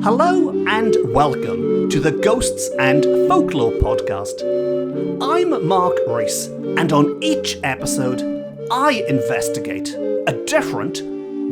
Hello and welcome to the Ghosts and Folklore podcast. I'm Mark Rees, and on each episode, I investigate a different,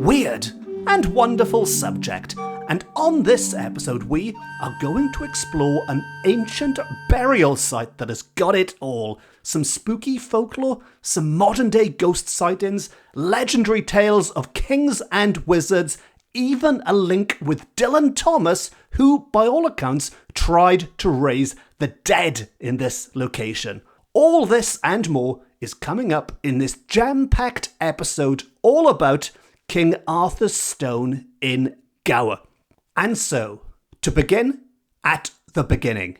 weird, and wonderful subject. And on this episode, we are going to explore an ancient burial site that has got it all. Some spooky folklore, some modern-day ghost sightings, legendary tales of kings and wizards, even a link with Dylan Thomas, who, by all accounts, tried to raise the dead in this location. All this and more is coming up in this jam-packed episode all about King Arthur's Stone in Gower. And so, to begin at the beginning.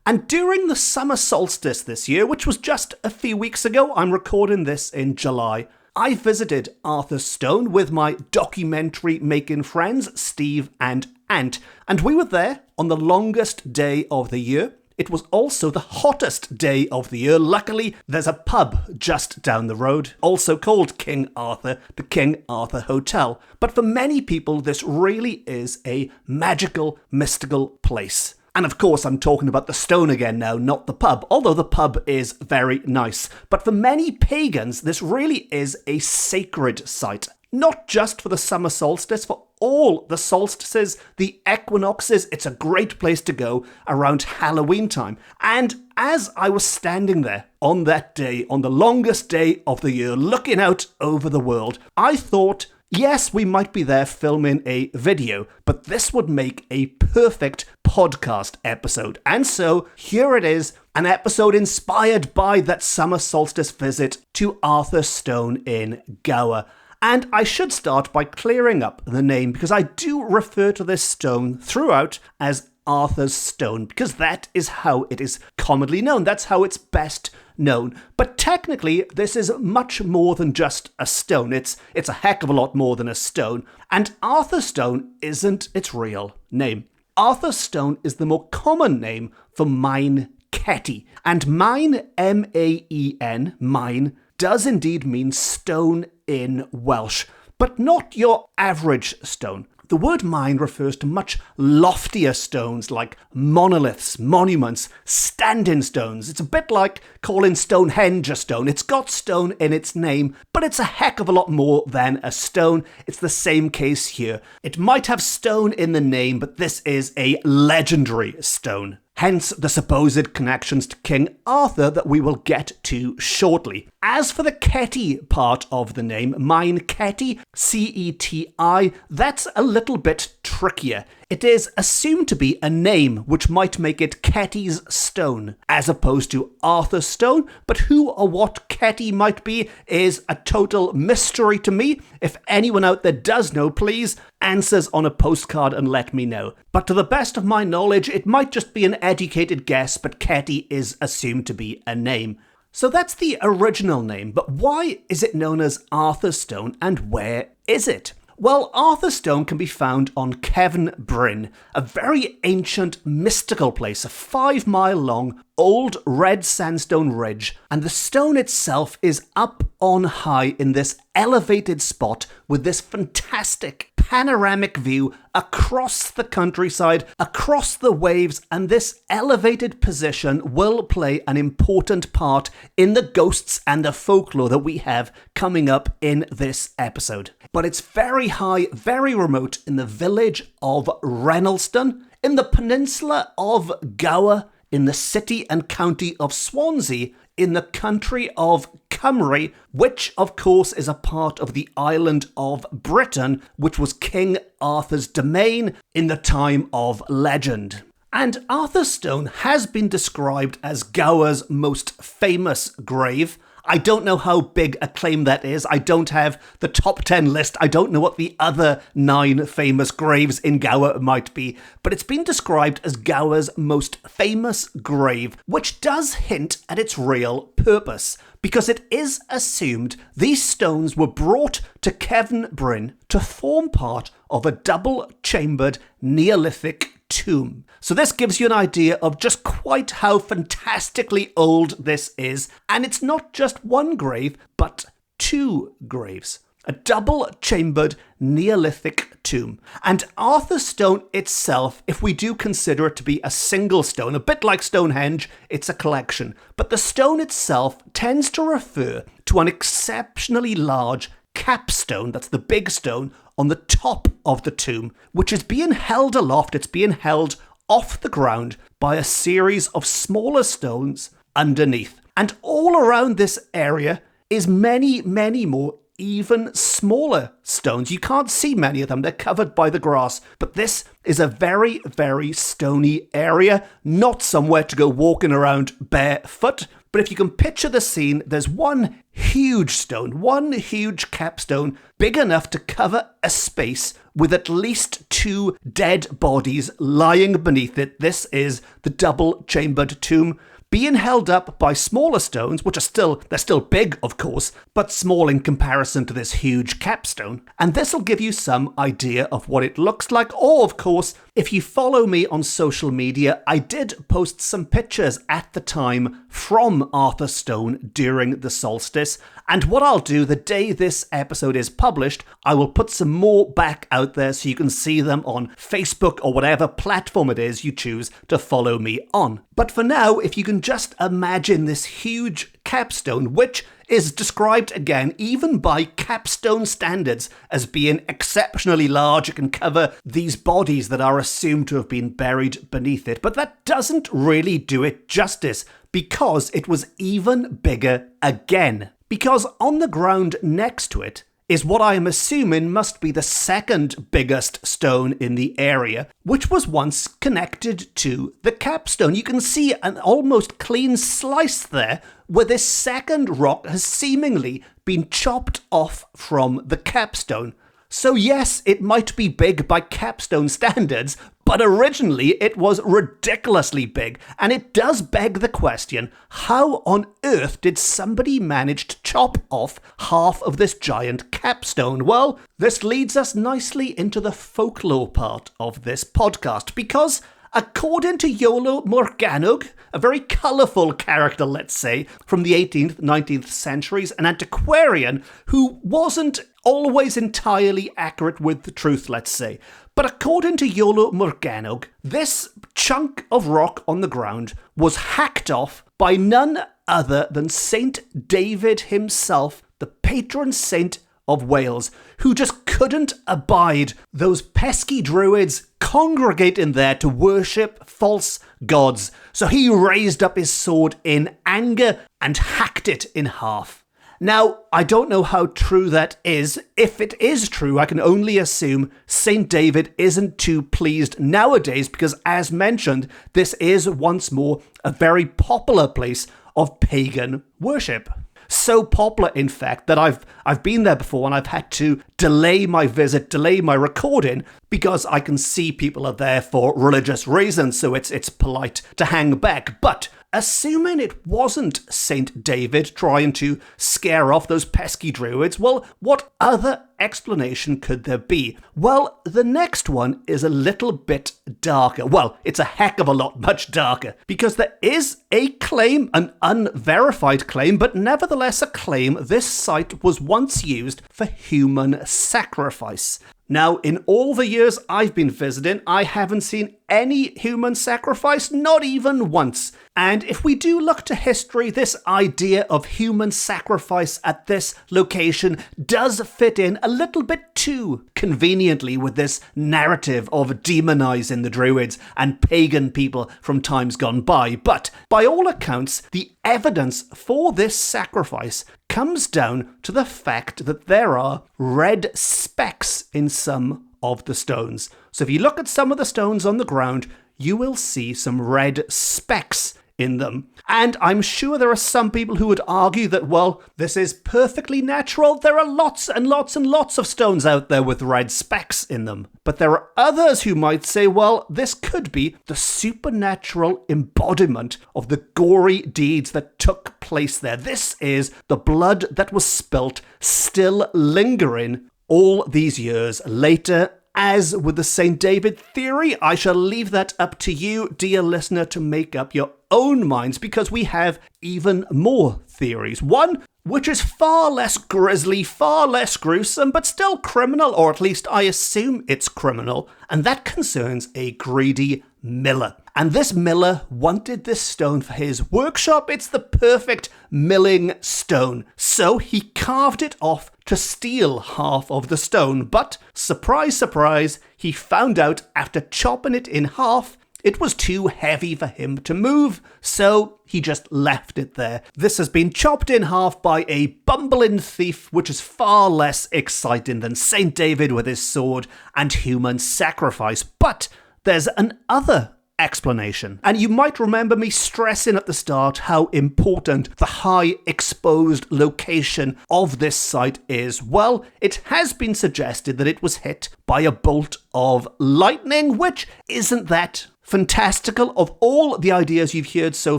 And during the summer solstice this year, which was just a few weeks ago, I'm recording this in July, I visited Arthur's Stone with my documentary-making friends, Steve and Ant, and we were there on the longest day of the year. It was also the hottest day of the year. Luckily, there's a pub just down the road, also called King Arthur, the King Arthur Hotel. But for many people, this really is a magical, mystical place. And of course, I'm talking about the stone again now, not the pub, although the pub is very nice. But for many pagans, this really is a sacred site. Not just for the summer solstice, for all the solstices, the equinoxes. It's a great place to go around Halloween time. And as I was standing there on that day, on the longest day of the year, looking out over the world, I thought, yes, we might be there filming a video, but this would make a perfect podcast episode. And so here it is, an episode inspired by that summer solstice visit to Arthur's Stone in Gower. And I should start by clearing up the name, because I do refer to this stone throughout as Arthur's Stone, because that is how it is commonly known. That's how it's best known. But technically, this is much more than just a stone. It's a heck of a lot more than a stone. And Arthur's Stone isn't its real name. Arthur's Stone is the more common name for Maen Ceti. And Maen, M-A-E-N, Maen, does indeed mean stone in Welsh, but not your average stone. The word Maen refers to much loftier stones like monoliths, monuments, standing stones. It's a bit like calling Stonehenge a stone. It's got stone in its name, but it's a heck of a lot more than a stone. It's the same case here. It might have stone in the name, but this is a legendary stone. Hence the supposed connections to King Arthur that we will get to shortly. As for the Ceti part of the name, Maen Ceti, C-E-T-I, that's a little bit trickier. It is assumed to be a name which might make it Ceti's Stone, as opposed to Arthur's Stone, but who or what Ceti might be is a total mystery to me. If anyone out there does know, please answers on a postcard and let me know. But to the best of my knowledge, it might just be an educated guess, but Ceti is assumed to be a name. So that's the original name, but why is it known as Arthur's Stone, and where is it? Well, Arthur's Stone can be found on Cefn Bryn, a very ancient, mystical place, a 5-mile-long, old red sandstone ridge, and the stone itself is up on high in this elevated spot with this fantastic panoramic view across the countryside, across the waves, and this elevated position will play an important part in the ghosts and the folklore that we have coming up in this episode. But it's very high, very remote in the village of Rennelston, in the peninsula of Gower, in the city and county of SWANSEA, in the country of Cymru, which of course is a part of the island of Britain, which was King Arthur's domain in the time of legend. And Arthur's Stone has been described as Gower's most famous grave. I don't know how big a claim that is. I don't have the top 10 list. I don't know what the other 9 famous graves in Gower might be. But it's been described as Gower's most famous grave, which does hint at its real purpose, because it is assumed these stones were brought to Cefn Bryn to form part of a double-chambered Neolithic tomb. So this gives you an idea of just quite how fantastically old this is, and it's not just one grave, but 2 graves. a double-chambered Neolithic tomb. And Arthur's Stone itself, if we do consider it to be a single stone, a bit like Stonehenge, it's a collection. But the stone itself tends to refer to an exceptionally large capstone, that's the big stone, on the top of the tomb, which is being held aloft. It's being held off the ground by a series of smaller stones underneath. And all around this area is many, many more even smaller stones. You can't see many of them. They're covered by the grass. But this is a very, very stony area, not somewhere to go walking around barefoot. But if you can picture the scene, there's one huge stone, one huge capstone, big enough to cover a space with at least 2 dead bodies lying beneath it. This is the double-chambered tomb, being held up by smaller stones, which they're still big, of course, but small in comparison to this huge capstone. And this will give you some idea of what it looks like. Or, of course, if you follow me on social media, I did post some pictures at the time from Arthur's Stone during the solstice. And what I'll do the day this episode is published, I will put some more back out there so you can see them on Facebook or whatever platform it is you choose to follow me on. But for now, if you can just imagine this huge capstone, which is described again, even by capstone standards, as being exceptionally large. It can cover these bodies that are assumed to have been buried beneath it. But that doesn't really do it justice, because it was even bigger again. Because on the ground next to it is what I am assuming must be the second biggest stone in the area, which was once connected to the capstone. You can see an almost clean slice there, where this second rock has seemingly been chopped off from the capstone. So yes, it might be big by capstone standards, but originally it was ridiculously big. And it does beg the question, how on earth did somebody manage to chop off half of this giant capstone? Well, this leads us nicely into the folklore part of this podcast, because according to Iolo Morgannwg, a very colourful character, let's say, from the 18th, 19th centuries, an antiquarian who wasn't always entirely accurate with the truth, let's say. But according to Iolo Morgannwg, this chunk of rock on the ground was hacked off by none other than Saint David himself, the patron saint of Wales, who just couldn't abide those pesky druids congregating there to worship false gods. So he raised up his sword in anger and hacked it in half. Now, I don't know how true that is. If it is true, I can only assume St. David isn't too pleased nowadays, because as mentioned, this is once more a very popular place of pagan worship. So popular, in fact, that I've been there before and I've had to delay my visit, delay my recording, because I can see people are there for religious reasons, so it's polite to hang back. But assuming it wasn't Saint David trying to scare off those pesky druids, well, what other explanation could there be? Well, the next one is a little bit darker. Well, it's a heck of a lot much darker, because there is a claim, an unverified claim, but nevertheless a claim this site was once used for human sacrifice. Now, in all the years I've been visiting, I haven't seen any human sacrifice, not even once. And if we do look to history, this idea of human sacrifice at this location does fit in a little bit too conveniently with this narrative of demonizing the druids and pagan people from times gone by. But by all accounts, the evidence for this sacrifice comes down to the fact that there are red specks in some of the stones. So if you look at some of the stones on the ground, you will see some red specks in them. And I'm sure there are some people who would argue that, well, this is perfectly natural. There are lots and lots and lots of stones out there with red specks in them. But there are others who might say, well, this could be the supernatural embodiment of the gory deeds that took place there. This is the blood that was spilt still lingering all these years later. As with the St. David theory, I shall leave that up to you, dear listener, to make up your own minds, because we have even more theories. One which is far less grisly, far less gruesome, but still criminal, or at least I assume it's criminal, and that concerns a greedy miller. And this miller wanted this stone for his workshop. It's the perfect milling stone. So he carved it off to steal half of the stone. But, surprise, surprise, he found out after chopping it in half, it was too heavy for him to move, so he just left it there. This has been chopped in half by a bumbling thief, which is far less exciting than St. David with his sword and human sacrifice. But there's another explanation. And you might remember me stressing at the start how important the high exposed location of this site is. Well, it has been suggested that it was hit by a bolt of lightning, which isn't that fantastical. Of all the ideas you've heard so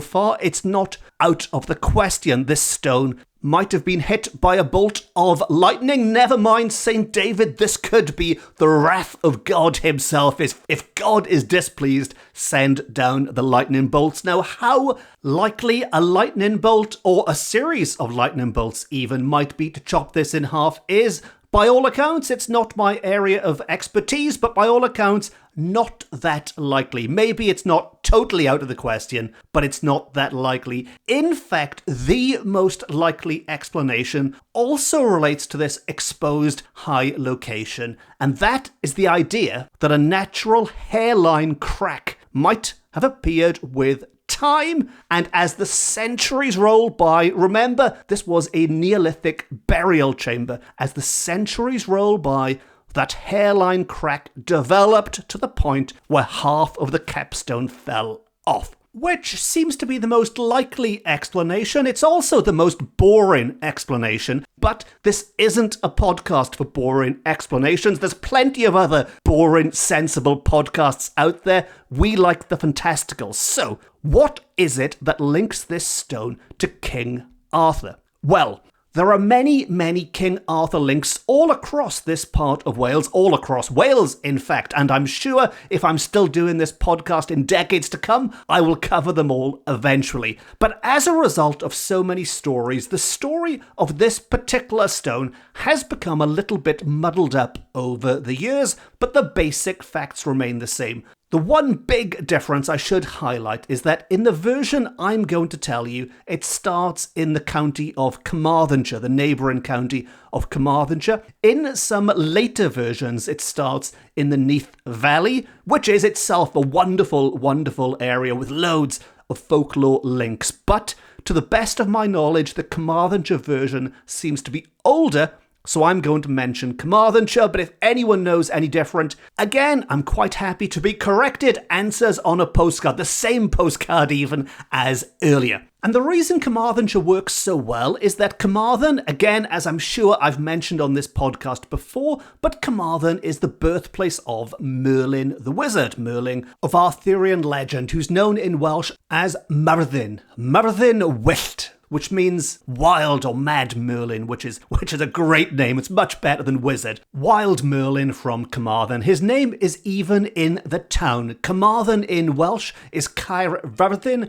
far, it's not out of the question. This stone might have been hit by a bolt of lightning. Never mind St. David, this could be the wrath of God himself. If God is displeased, send down the lightning bolts. Now, how likely a lightning bolt, or a series of lightning bolts even, might be to chop this in half is, by all accounts, it's not my area of expertise, but by all accounts, not that likely. Maybe it's not totally out of the question, but it's not that likely. In fact, the most likely explanation also relates to this exposed high location, and that is the idea that a natural hairline crack might have appeared with time, and as the centuries roll by, remember, this was a Neolithic burial chamber, as the centuries roll by, that hairline crack developed to the point where half of the capstone fell off. Which seems to be the most likely explanation. It's also the most boring explanation, but this isn't a podcast for boring explanations. There's plenty of other boring, sensible podcasts out there. We like the fantastical. So, what is it that links this stone to King Arthur? Well, there are many, many King Arthur links all across this part of Wales, all across Wales, in fact, and I'm sure if I'm still doing this podcast in decades to come, I will cover them all eventually. But as a result of so many stories, the story of this particular stone has become a little bit muddled up over the years, but the basic facts remain the same. The one big difference I should highlight is that in the version I'm going to tell you, it starts in the county of Carmarthenshire, the neighbouring county of Carmarthenshire. In some later versions, it starts in the Neath Valley, which is itself a wonderful, wonderful area with loads of folklore links. But to the best of my knowledge, the Carmarthenshire version seems to be older, so I'm going to mention Carmarthenshire, but if anyone knows any different, again, I'm quite happy to be corrected. Answers on a postcard, the same postcard even as earlier. And the reason Carmarthenshire works so well is that Carmarthen, again, as I'm sure I've mentioned on this podcast before, but Carmarthen is the birthplace of Merlin the Wizard, Merlin of Arthurian legend, who's known in Welsh as Merlin Wyllt, which means wild or mad Merlin, which is a great name. It's much better than wizard. Wild Merlin from Carmarthen. His name is even in the town. Carmarthen in Welsh is Caer Verddin,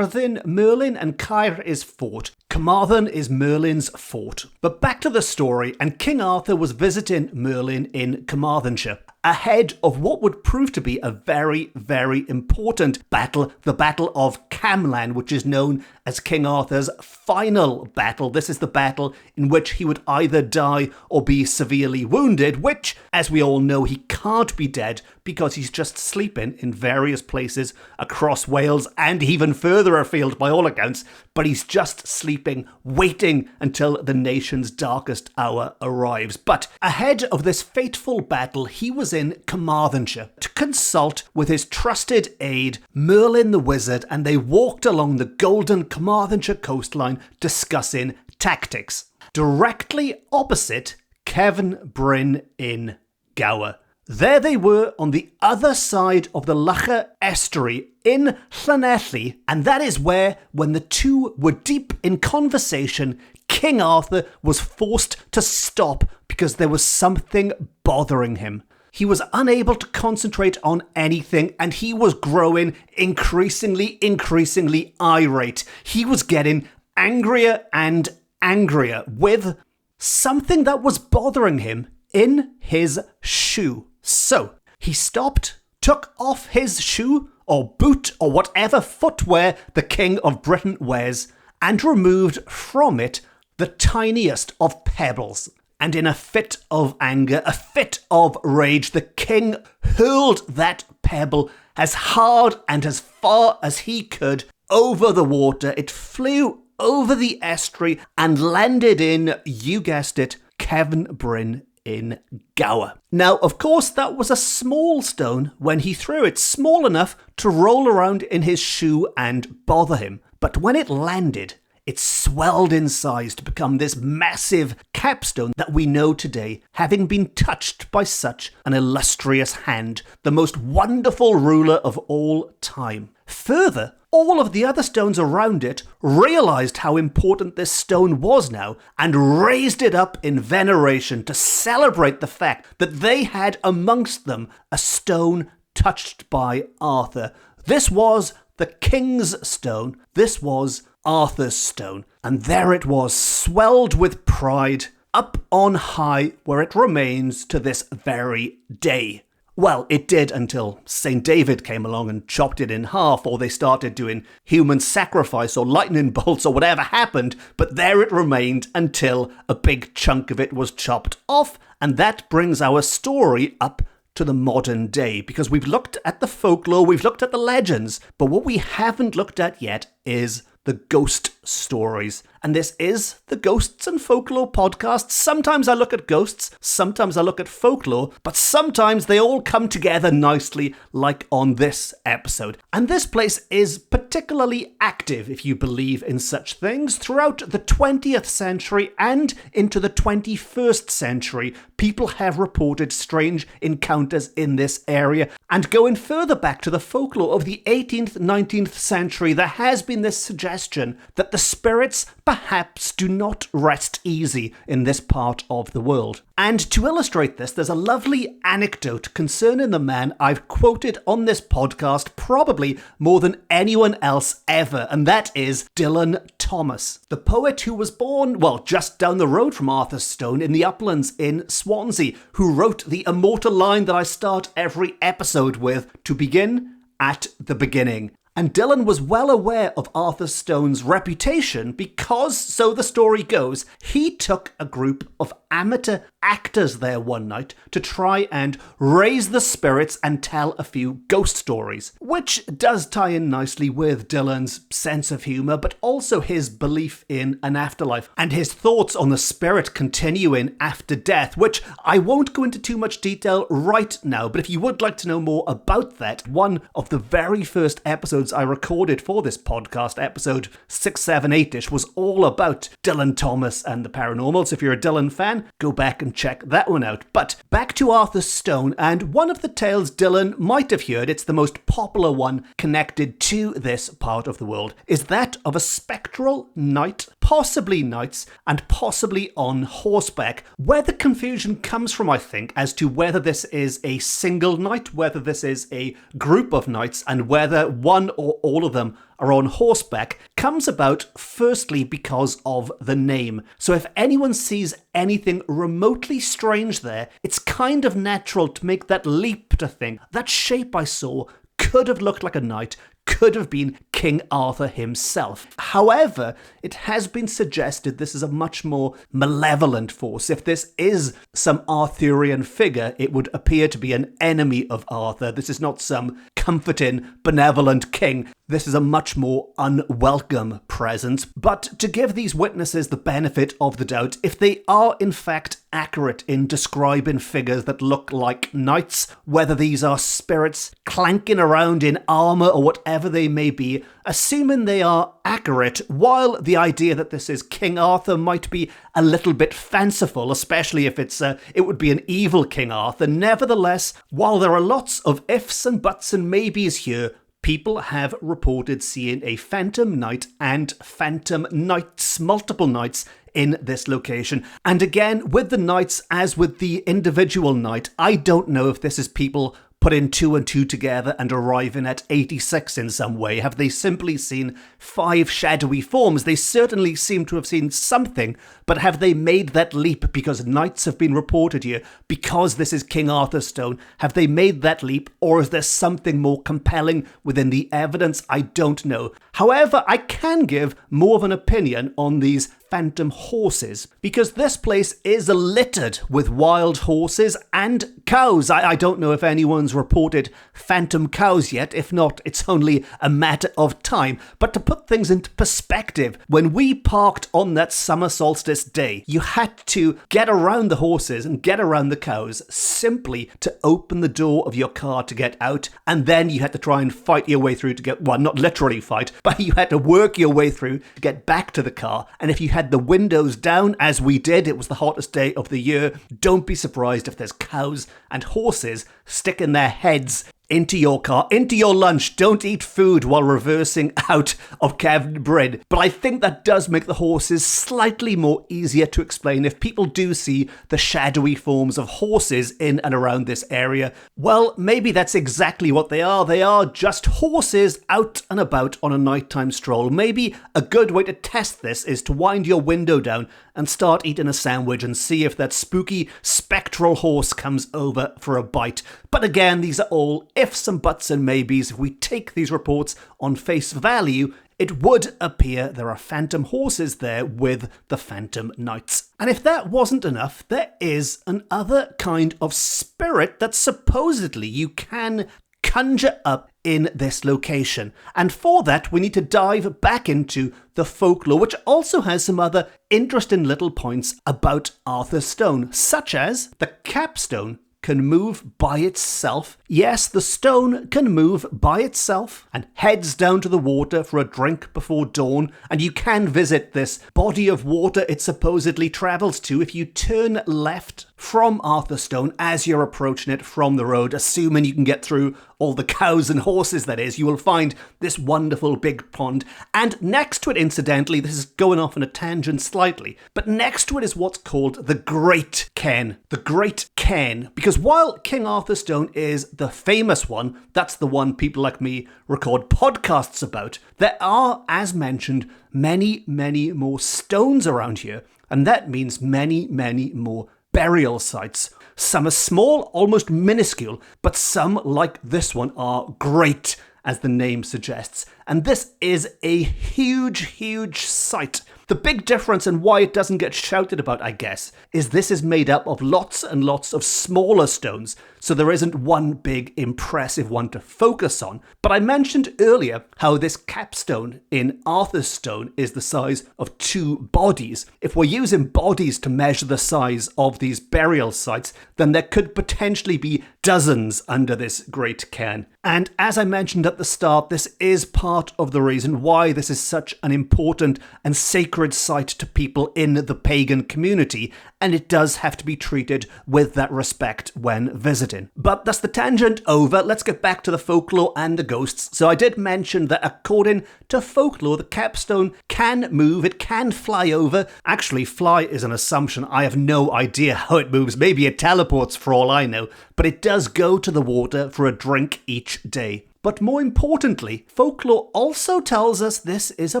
Merlin, and Caer is fort. Carmarthen is Merlin's fort. But back to the story, and King Arthur was visiting Merlin in Carmarthenshire, ahead of what would prove to be a very, very important battle, the Battle of Camlan, which is known as King Arthur's final battle. This is the battle in which he would either die or be severely wounded, which, as we all know, he can't be dead because he's just sleeping in various places across Wales and even further afield by all accounts, but he's just sleeping, waiting until the nation's darkest hour arrives. But ahead of this fateful battle, he was in Carmarthenshire to consult with his trusted aide, Merlin the Wizard, and they walked along the golden Carmarthenshire coastline discussing tactics. Directly opposite Cefn Bryn in Gower. There they were on the other side of the Lough estuary in Llanelli, and that is where, when the two were deep in conversation, King Arthur was forced to stop because there was something bothering him. He was unable to concentrate on anything, and he was growing increasingly irate. He was getting angrier and angrier with something that was bothering him in his shoe. So he stopped, took off his shoe or boot or whatever footwear the King of Britain wears, and removed from it the tiniest of pebbles. And in a fit of anger, a fit of rage, the king hurled that pebble as hard and as far as he could over the water. It flew over the estuary and landed in, you guessed it, Cefn Bryn in Gower. Now, of course, that was a small stone when he threw it, small enough to roll around in his shoe and bother him. But when it landed, it swelled in size to become this massive capstone that we know today, having been touched by such an illustrious hand, the most wonderful ruler of all time. Further, all of the other stones around it realized how important this stone was now and raised it up in veneration to celebrate the fact that they had amongst them a stone touched by Arthur. This was the king's stone. This was Arthur's stone. And there it was, swelled with pride, up on high, where it remains to this very day. Well, it did until St. David came along and chopped it in half, or they started doing human sacrifice or lightning bolts or whatever happened, but there it remained until a big chunk of it was chopped off, and that brings our story up to the modern day, because we've looked at the folklore, we've looked at the legends, but what we haven't looked at yet is the ghost stories. And this is the Ghosts and Folklore podcast. Sometimes I look at ghosts, sometimes I look at folklore, but sometimes they all come together nicely, like on this episode. And this place is particularly active, if you believe in such things. Throughout the 20th century and into the 21st century, people have reported strange encounters in this area. And going further back to the folklore of the 18th, 19th century, there has been this suggestion that the spirits perhaps do not rest easy in this part of the world. And to illustrate this, there's a lovely anecdote concerning the man I've quoted on this podcast probably more than anyone else ever, and that is Dylan Thomas, the poet who was born, well, just down the road from Arthur's Stone in the uplands in Swansea, who wrote the immortal line that I start every episode with, to begin at the beginning. And Dylan was well aware of Arthur Stone's reputation because, so the story goes, he took a group of amateur actors there one night to try and raise the spirits and tell a few ghost stories, which does tie in nicely with Dylan's sense of humour, but also his belief in an afterlife and his thoughts on the spirit continuing after death, which I won't go into too much detail right now, but if you would like to know more about that, one of the very first episodes I recorded for this podcast, episode 6, 7, 8-ish, was all about Dylan Thomas and the paranormal, so if you're a Dylan fan, go back and check that one out. But back to Arthur's Stone, and one of the tales Dylan might have heard, it's the most popular one connected to this part of the world, is that of a spectral knight, possibly knights, and possibly on horseback. Where the confusion comes from, I think, as to whether this is a single knight, whether this is a group of knights, and whether one or all of them are on horseback, comes about firstly because of the name. So if anyone sees anything remotely strange there, it's kind of natural to make that leap to think that shape I saw could have looked like a knight, could have been King Arthur himself. However, it has been suggested this is a much more malevolent force. If this is some Arthurian figure, it would appear to be an enemy of Arthur. This is not some comforting, benevolent king. This is a much more unwelcome presence. But to give these witnesses the benefit of the doubt, if they are in fact accurate in describing figures that look like knights, whether these are spirits clanking around in armour or whatever they may be, assuming they are accurate, while the idea that this is King Arthur might be a little bit fanciful, especially if it would be an evil King Arthur, nevertheless, while there are lots of ifs and buts and maybes here, people have reported seeing a phantom knight and phantom knights, multiple knights, in this location. And again, with the knights, as with the individual knight, I don't know if this is people putting 2 and 2 together and arriving at 86 in some way? Have they simply seen 5 shadowy forms? They certainly seem to have seen something, but have they made that leap because knights have been reported here, because this is King Arthur's stone? Have they made that leap, or is there something more compelling within the evidence? I don't know. However, I can give more of an opinion on these phantom horses, because this place is littered with wild horses and cows. I don't know if anyone's reported phantom cows yet. If not, it's only a matter of time. But to put things into perspective, when we parked on that summer solstice day, you had to get around the horses and get around the cows simply to open the door of your car to get out, and then you had to try and fight your way through to get, well, not literally fight, but you had to work your way through to get back to the car. And if you had the windows down, as we did, it was the hottest day of the year, don't be surprised if there's cows and horses sticking their heads into your car, into your lunch. Don't eat food while reversing out of Cefn Bryn. But I think that does make the horses slightly more easier to explain. If people do see the shadowy forms of horses in and around this area, well, maybe that's exactly what they are. They are just horses out and about on a nighttime stroll. Maybe a good way to test this is to wind your window down and start eating a sandwich and see if that spooky spectral horse comes over for a bite. But again, these are all ifs and buts and maybes. If we take these reports on face value, it would appear there are phantom horses there with the phantom knights. And if that wasn't enough, there is another kind of spirit that supposedly you can conjure up in this location. And for that, we need to dive back into the folklore, which also has some other interesting little points about Arthur's stone, such as the capstone can move by itself. Yes, the stone can move by itself and heads down to the water for a drink before dawn, and you can visit this body of water it supposedly travels to if you turn left from Arthur's stone as you're approaching it from the road, assuming you can get through all the cows and horses, that is. You will find this wonderful big pond, and next to it, incidentally, this is going off on a tangent slightly, but next to it is what's called the Great Cairn. The Great Cairn, because while King Arthur's stone is the famous one, that's the one people like me record podcasts about, there are, as mentioned, many, many more stones around here, and that means many, many more burial sites. Some are small, almost minuscule, but some, like this one, are great, as the name suggests. And this is a huge, huge site. The big difference and why it doesn't get shouted about, I guess, is this is made up of lots and lots of smaller stones, so there isn't one big impressive one to focus on. But I mentioned earlier how this capstone in Arthur's stone is the size of 2 bodies. If we're using bodies to measure the size of these burial sites, then there could potentially be dozens under this great cairn. And as I mentioned at the start, this is part of the reason why this is such an important and sacred site to people in the pagan community, and it does have to be treated with that respect when visiting. But that's the tangent over. Let's get back to the folklore and the ghosts. So I did mention that according to folklore, the capstone can move, it can fly over. Actually, fly is an assumption. I have no idea how it moves. Maybe it teleports for all I know, but it does go to the water for a drink each day. But more importantly, folklore also tells us this is a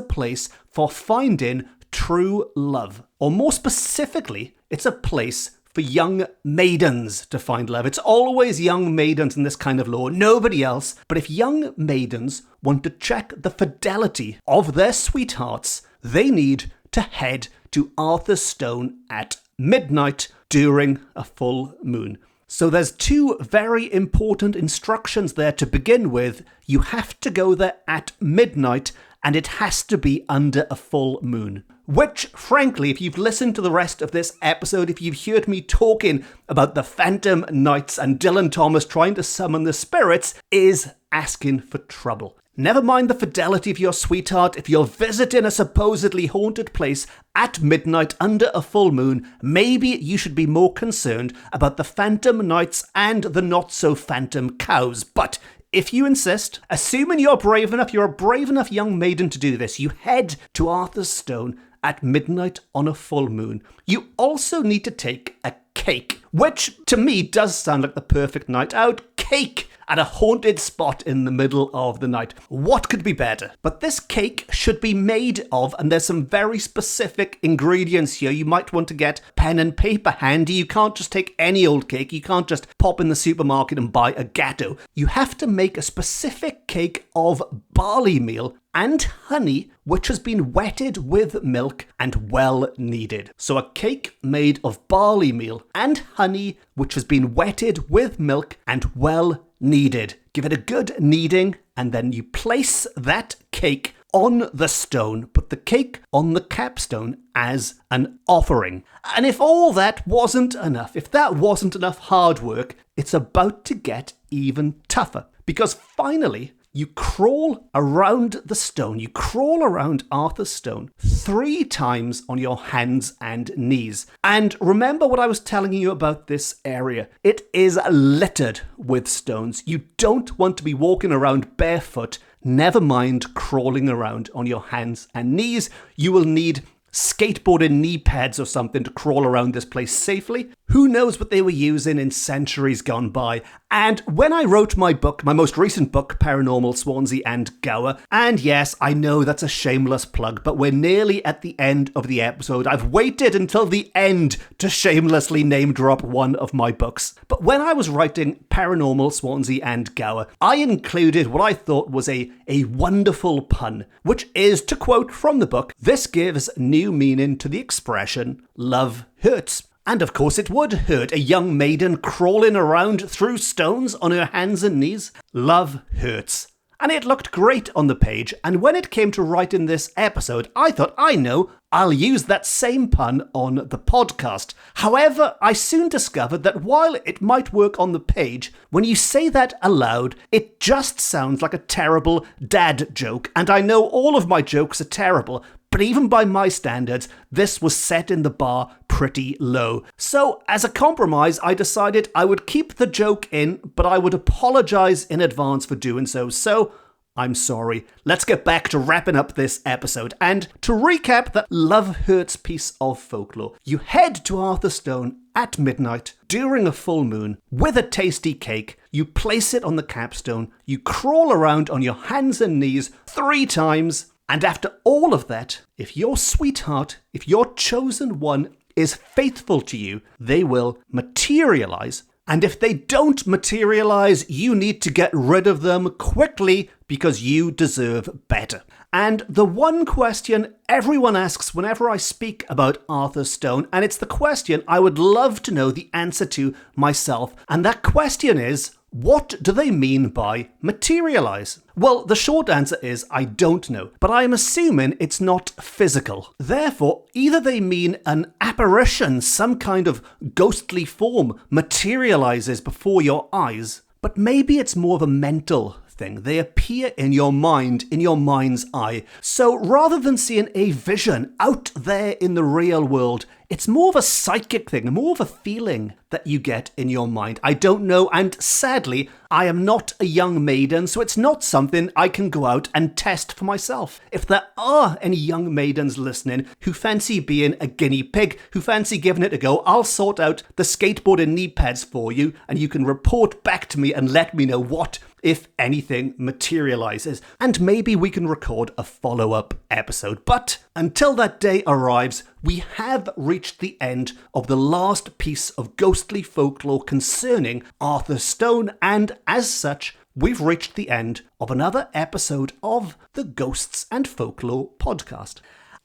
place for finding true love. Or more specifically, it's a place for young maidens to find love. It's always young maidens in this kind of lore, nobody else. But if young maidens want to check the fidelity of their sweethearts, they need to head to Arthur's stone at midnight during a full moon. So there's 2 very important instructions there to begin with. You have to go there at midnight, and it has to be under a full moon. Which, frankly, if you've listened to the rest of this episode, if you've heard me talking about the Phantom Knights and Dylan Thomas trying to summon the spirits, is asking for trouble. Never mind the fidelity of your sweetheart, if you're visiting a supposedly haunted place at midnight under a full moon, maybe you should be more concerned about the Phantom Knights and the not-so-phantom cows. But if you insist, assuming you're a brave enough young maiden to do this, you head to Arthur's stone at midnight on a full moon. You also need to take a cake, which to me does sound like the perfect night out. Cake! at a haunted spot in the middle of the night. What could be better? But this cake should be made of, and there's some very specific ingredients here. You might want to get pen and paper handy. You can't just take any old cake. You can't just pop in the supermarket and buy a gatto. You have to make a specific cake of barley meal and honey, which has been wetted with milk and well kneaded. So a cake made of barley meal and honey, which has been wetted with milk and well kneaded. Give it a good kneading, and then you place that cake on the stone, put the cake on the capstone as an offering. And if all that wasn't enough, if that wasn't enough hard work, it's about to get even tougher. Because finally, you crawl around the stone, you crawl around Arthur's stone 3 times on your hands and knees. And remember what I was telling you about this area. It is littered with stones. You don't want to be walking around barefoot, never mind crawling around on your hands and knees. You will need skateboarding knee pads or something to crawl around this place safely. Who knows what they were using in centuries gone by. And when I wrote my book, my most recent book, Paranormal, SWANSEA and Gower, and yes, I know that's a shameless plug, but we're nearly at the end of the episode. I've waited until the end to shamelessly name drop one of my books. But when I was writing Paranormal, SWANSEA and Gower, I included what I thought was a wonderful pun, which is, to quote from the book, "This gives new meaning to the expression, love hurts." And of course it would hurt a young maiden crawling around through stones on her hands and knees. Love hurts. And it looked great on the page, and when it came to writing this episode, I thought, I know, I'll use that same pun on the podcast. However, I soon discovered that while it might work on the page, when you say that aloud, it just sounds like a terrible dad joke, and I know all of my jokes are terrible, but even by my standards, this was setting the bar pretty low. So, as a compromise, I decided I would keep the joke in, but I would apologise in advance for doing so. So, I'm sorry. Let's get back to wrapping up this episode. And to recap that Love Hurts piece of folklore, you head to Arthur's Stone at midnight during a full moon with a tasty cake. You place it on the capstone. You crawl around on your hands and knees 3 times. And after all of that, if your sweetheart, if your chosen one is faithful to you, they will materialize. And if they don't materialize, you need to get rid of them quickly because you deserve better. And the one question everyone asks whenever I speak about Arthur's Stone, and it's the question I would love to know the answer to myself, and that question is, what do they mean by materialize? Well, the short answer is I don't know, but I am assuming it's not physical. Therefore, either they mean an apparition, some kind of ghostly form materializes before your eyes, but maybe it's more of a mental thing. They appear in your mind, in your mind's eye. So rather than seeing a vision out there in the real world, it's more of a psychic thing, more of a feeling that you get in your mind. I don't know, and sadly, I am not a young maiden, so it's not something I can go out and test for myself. If there are any young maidens listening who fancy being a guinea pig, who fancy giving it a go, I'll sort out the skateboard and knee pads for you, and you can report back to me and let me know what, if anything, materializes. And maybe we can record a follow-up episode. But until that day arrives, we have reached the end of the last piece of ghostly folklore concerning Arthur's Stone, and as such, we've reached the end of another episode of the Ghosts and Folklore podcast.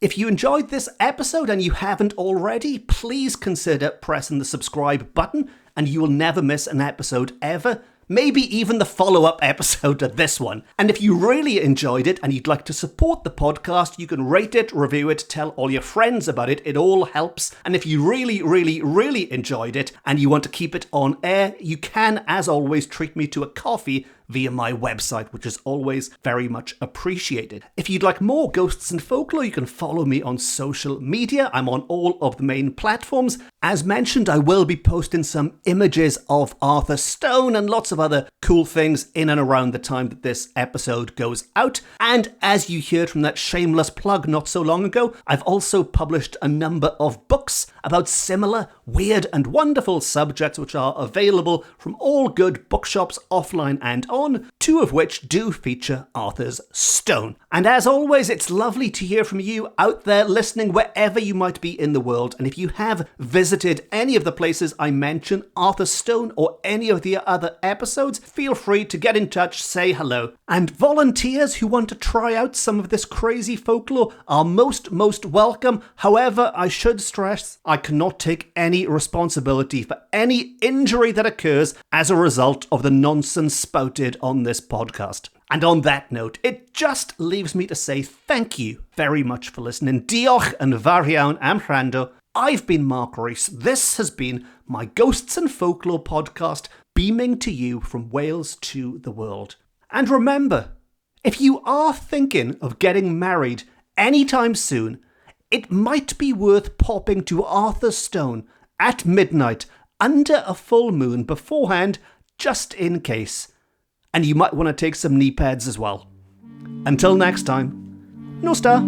If you enjoyed this episode and you haven't already, please consider pressing the subscribe button and you will never miss an episode ever. Maybe even the follow-up episode to this one. And if you really enjoyed it and you'd like to support the podcast, you can rate it, review it, tell all your friends about it. It all helps. And if you really, really, really enjoyed it and you want to keep it on air, you can, as always, treat me to a coffee via my website, which is always very much appreciated. If you'd like more Ghosts and Folklore, you can follow me on social media. I'm on all of the main platforms. As mentioned, I will be posting some images of Arthur Stone and lots of other cool things in and around the time that this episode goes out. And as you heard from that shameless plug not so long ago, I've also published a number of books about similar weird and wonderful subjects which are available from all good bookshops offline and on, two of which do feature Arthur's Stone. And as always, it's lovely to hear from you out there listening wherever you might be in the world. And if you have visited any of the places I mention, Arthur's Stone or any of the other episodes, feel free to get in touch, say hello. And volunteers who want to try out some of this crazy folklore are most welcome. However, I should stress I cannot take any responsibility for any injury that occurs as a result of the nonsense spouted on this podcast. And on that note, it just leaves me to say thank you very much for listening. Diolch yn fawr iawn am wrando. I've been Mark Rees. This has been my Ghosts and Folklore podcast, beaming to you from Wales to the world. And remember, if you are thinking of getting married anytime soon, it might be worth popping to Arthur's Stone at midnight under a full moon beforehand, just in case. And you might want to take some knee pads as well. Until next time, no star.